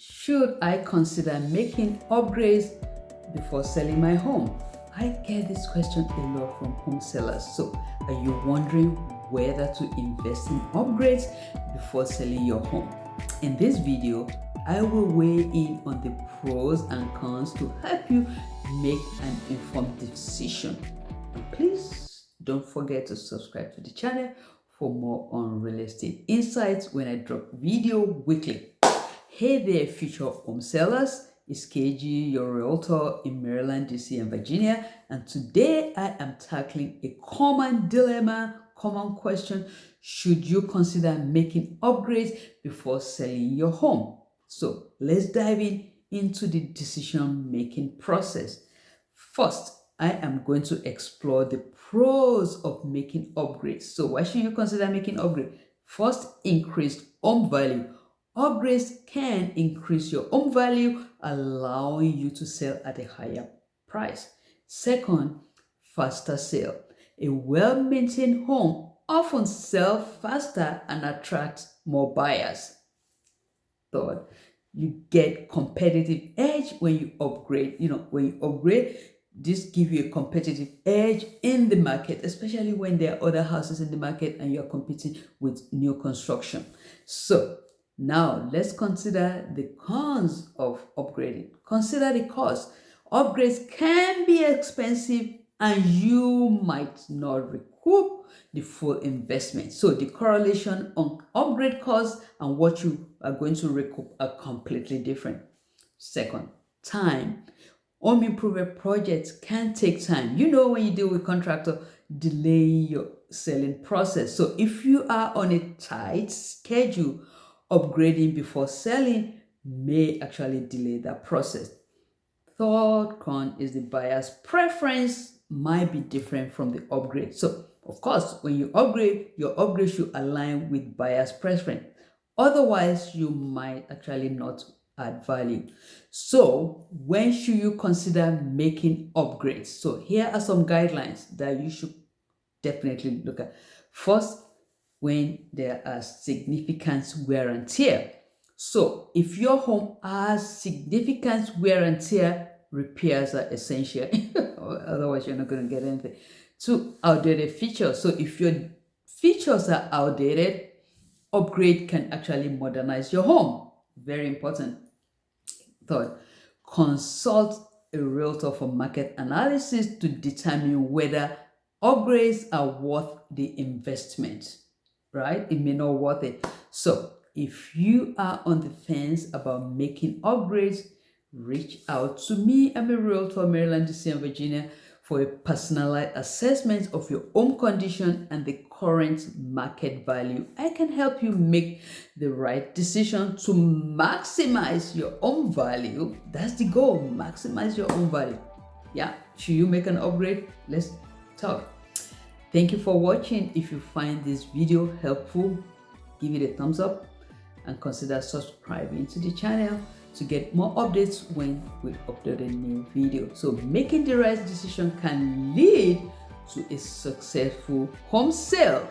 Should I consider making upgrades before selling my home? I get this question a lot from home sellers. So, are you wondering whether to invest in upgrades before selling your home? In this video, I will weigh in on the pros and cons to help you make an informed decision. And please don't forget to subscribe to the channel for more on real estate insights when I drop video weekly. Hey there, future home sellers. It's KG, your realtor in Maryland, DC, and Virginia. And today I am tackling a common dilemma, common question. Should you consider making upgrades before selling your home? So let's dive into the decision-making process. First, I am going to explore the pros of making upgrades. So why should you consider making upgrades? First, increased home value. Upgrades can increase your home value, allowing you to sell at a higher price. Second, faster sale. A well-maintained home often sells faster and attracts more buyers. Third, you get competitive edge when you upgrade. When you upgrade, this gives you a competitive edge in the market, especially when there are other houses in the market and you're competing with new construction. So now let's consider the cons of upgrading. Consider the cost. Upgrades can be expensive and you might not recoup the full investment. So the correlation on upgrade costs and what you are going to recoup are completely different. Second, time. Home improvement projects can take time. When you deal with contractor, delay your selling process. So if you are on a tight schedule, upgrading before selling may actually delay that process. Third con is the buyer's preference might be different from the upgrade. So of course, when you upgrade, your upgrade should align with buyer's preference. Otherwise, you might actually not add value. So when should you consider making upgrades? So here are some guidelines that you should definitely look at. First, when there are significant wear and tear. So if your home has significant wear and tear, repairs are essential. Otherwise, you're not going to get anything. Two, outdated features. So if your features are outdated, upgrade can actually modernize your home. Very important. Third, consult a realtor for market analysis to determine whether upgrades are worth the investment. Right? It may not worth it. So if you are on the fence about making upgrades, reach out to me. I'm a realtor, Maryland, DC, and Virginia, for a personalized assessment of your home condition and the current market value. I can help you make the right decision to maximize your home value. That's the goal, maximize your home value. Yeah, should you make an upgrade? Let's talk. Thank you for watching. If you find this video helpful, give it a thumbs up and consider subscribing to the channel to get more updates when we upload a new video. So making the right decision can lead to a successful home sale.